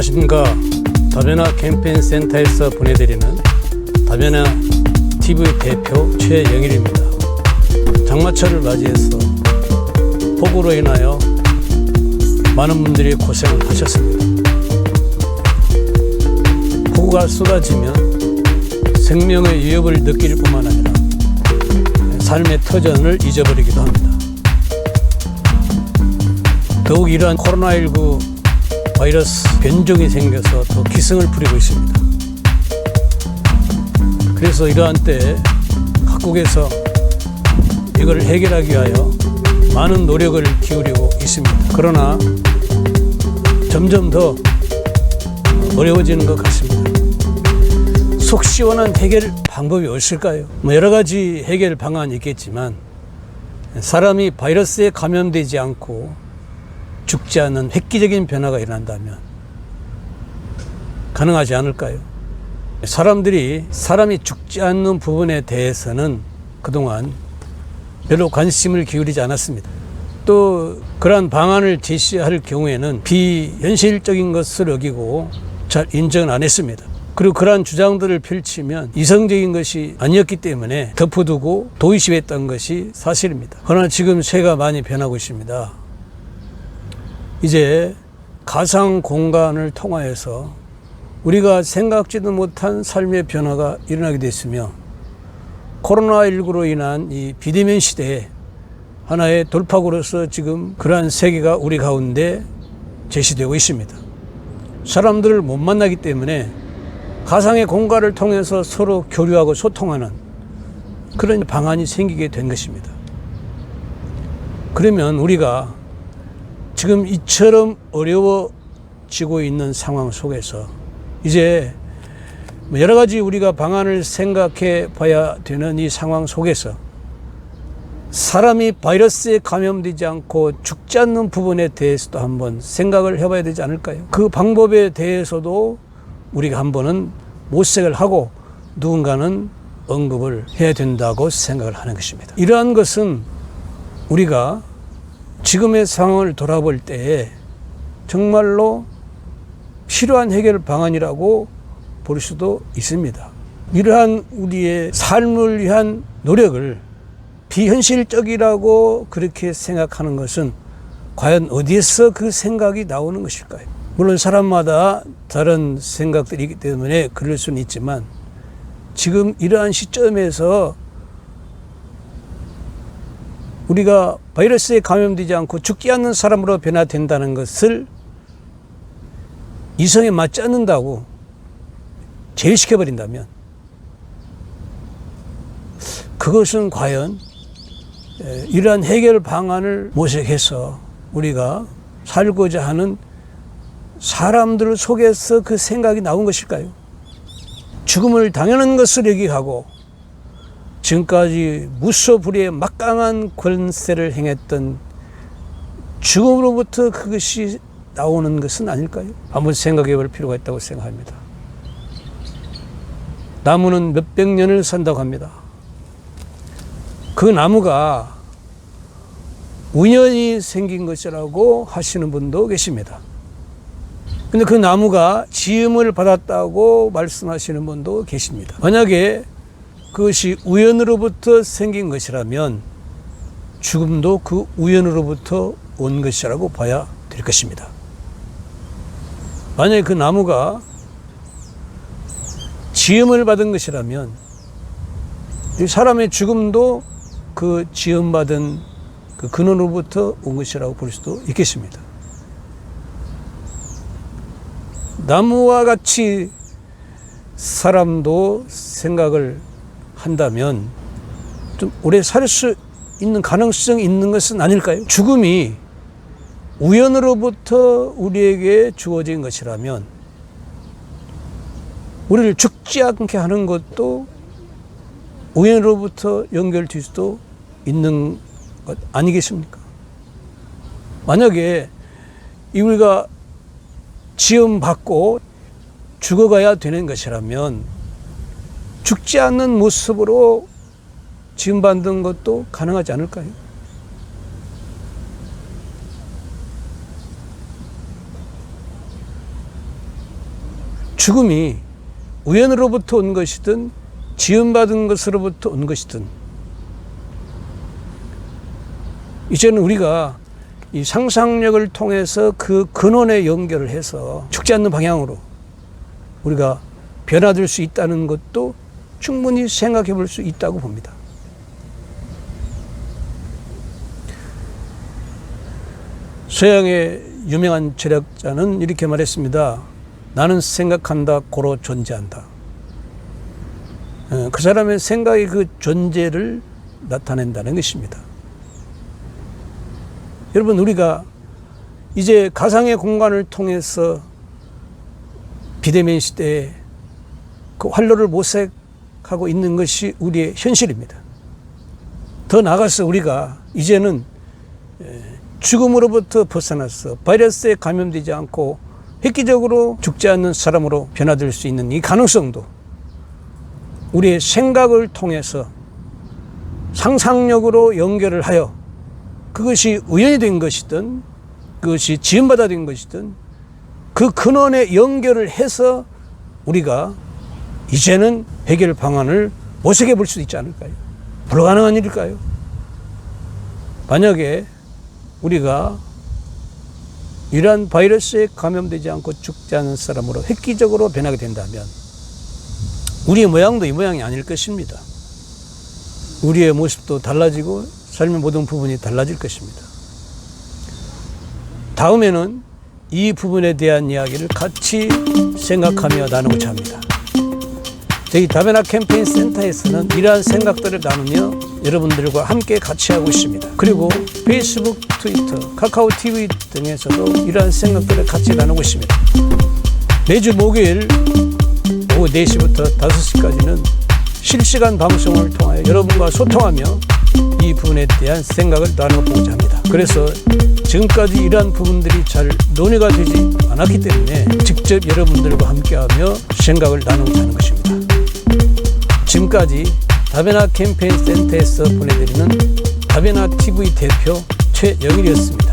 안녕하십니까. 다변화 캠페인 센터에서 보내드리는 다변화 TV 대표 최영일입니다. 장마철을 맞이해서 폭우로 인하여 많은 분들이 고생을 하셨습니다. 폭우가 쏟아지면 생명의 위협을 느낄 뿐만 아니라 삶의 터전을 잊어버리기도 합니다. 더욱 이러한 코로나19 바이러스 변종이 생겨서 더 기승을 부리고 있습니다. 그래서 이러한 때에 각국에서 이걸 해결하기 위하여 많은 노력을 기울이고 있습니다. 그러나 점점 더 어려워지는 것 같습니다. 속 시원한 해결 방법이 없을까요? 여러 가지 해결 방안이 있겠지만 사람이 바이러스에 감염되지 않고 죽지 않는 획기적인 변화가 일어난다면 가능하지 않을까요? 사람이 죽지 않는 부분에 대해서는 그동안 별로 관심을 기울이지 않았습니다. 또 그러한 방안을 제시할 경우에는 비현실적인 것을 여기고 잘 인정을 안 했습니다. 그리고 그러한 주장들을 펼치면 이성적인 것이 아니었기 때문에 덮어두고 도의시했던 것이 사실입니다. 그러나 지금 세계가 많이 변하고 있습니다. 이제 가상 공간을 통하여서 우리가 생각지도 못한 삶의 변화가 일어나게 됐으며 코로나19로 인한 이 비대면 시대에 하나의 돌파구로서 지금 그러한 세계가 우리 가운데 제시되고 있습니다. 사람들을 못 만나기 때문에 가상의 공간을 통해서 서로 교류하고 소통하는 그런 방안이 생기게 된 것입니다. 그러면 우리가 지금 이처럼 어려워지고 있는 상황 속에서 이제 여러 가지 우리가 방안을 생각해 봐야 되는 이 상황 속에서 사람이 바이러스에 감염되지 않고 죽지 않는 부분에 대해서도 한번 생각을 해봐야 되지 않을까요? 그 방법에 대해서도 우리가 한번은 모색을 하고 누군가는 언급을 해야 된다고 생각을 하는 것입니다. 이러한 것은 우리가 지금의 상황을 돌아볼 때에 정말로 필요한 해결 방안이라고 볼 수도 있습니다. 이러한 우리의 삶을 위한 노력을 비현실적이라고 그렇게 생각하는 것은 과연 어디에서 그 생각이 나오는 것일까요? 물론 사람마다 다른 생각들이 있기 때문에 그럴 수는 있지만 지금 이러한 시점에서 우리가 바이러스에 감염되지 않고 죽지 않는 사람으로 변화된다는 것을 이성에 맞지 않는다고 제외시켜버린다면 그것은 과연 이러한 해결 방안을 모색해서 우리가 살고자 하는 사람들 속에서 그 생각이 나온 것일까요? 죽음을 당연한 것을 얘기하고 지금까지 무소불위의 막강한 권세를 행했던 죽음으로부터 그것이 나오는 것은 아닐까요? 한번 생각해 볼 필요가 있다고 생각합니다. 나무는 몇백 년을 산다고 합니다. 그 나무가 우연히 생긴 것이라고 하시는 분도 계십니다. 근데 그 나무가 지음을 받았다고 말씀하시는 분도 계십니다. 만약에 그것이 우연으로부터 생긴 것이라면 죽음도 그 우연으로부터 온 것이라고 봐야 될 것입니다. 만약에 그 나무가 지음을 받은 것이라면 사람의 죽음도 그 지음받은 그 근원으로부터 온 것이라고 볼 수도 있겠습니다. 나무와 같이 사람도 생각을 한다면 좀 오래 살 수 있는 가능성이 있는 것은 아닐까요? 죽음이 우연으로부터 우리에게 주어진 것이라면 우리를 죽지 않게 하는 것도 우연으로부터 연결될 수도 있는 것 아니겠습니까? 만약에 우리가 지음받고 죽어가야 되는 것이라면 죽지 않는 모습으로 지음받는 것도 가능하지 않을까요? 죽음이 우연으로부터 온 것이든 지음받은 것으로부터 온 것이든 이제는 우리가 이 상상력을 통해서 그 근원에 연결을 해서 죽지 않는 방향으로 우리가 변화될 수 있다는 것도 충분히 생각해 볼 수 있다고 봅니다. 서양의 유명한 철학자는 이렇게 말했습니다. 나는 생각한다, 고로 존재한다. 그 사람의 생각이 그 존재를 나타낸다는 것입니다. 여러분, 우리가 이제 가상의 공간을 통해서 비대면 시대에 그 활로를 모색하고 있는 것이 우리의 현실입니다. 더 나아가서 우리가 이제는 죽음으로부터 벗어나서 바이러스에 감염되지 않고 획기적으로 죽지 않는 사람으로 변화될 수 있는 이 가능성도 우리의 생각을 통해서 상상력으로 연결을 하여 그것이 우연이 된 것이든 그것이 지음받아 된 것이든 그 근원에 연결을 해서 우리가 이제는 해결 방안을 모색해 볼 수 있지 않을까요? 불가능한 일일까요? 만약에 우리가 이러한 바이러스에 감염되지 않고 죽지 않은 사람으로 획기적으로 변하게 된다면 우리의 모양도 이 모양이 아닐 것입니다. 우리의 모습도 달라지고 삶의 모든 부분이 달라질 것입니다. 다음에는 이 부분에 대한 이야기를 같이 생각하며 나누고자 합니다. 저희 다베나 캠페인 센터에서는 이러한 생각들을 나누며 여러분들과 함께 같이 하고 있습니다. 그리고 페이스북, 트위터, 카카오 TV 등에서도 이러한 생각들을 같이 나누고 있습니다. 매주 목요일 오후 4시부터 5시까지는 실시간 방송을 통하여 여러분과 소통하며 이 부분에 대한 생각을 나눠보고자 합니다. 그래서 지금까지 이러한 부분들이 잘 논의가 되지 않았기 때문에 직접 여러분들과 함께하며 생각을 나누고자 하는 것입니다. 지금까지 다베나 캠페인 센터에서 보내드리는 다베나 TV 대표 최영일이었습니다.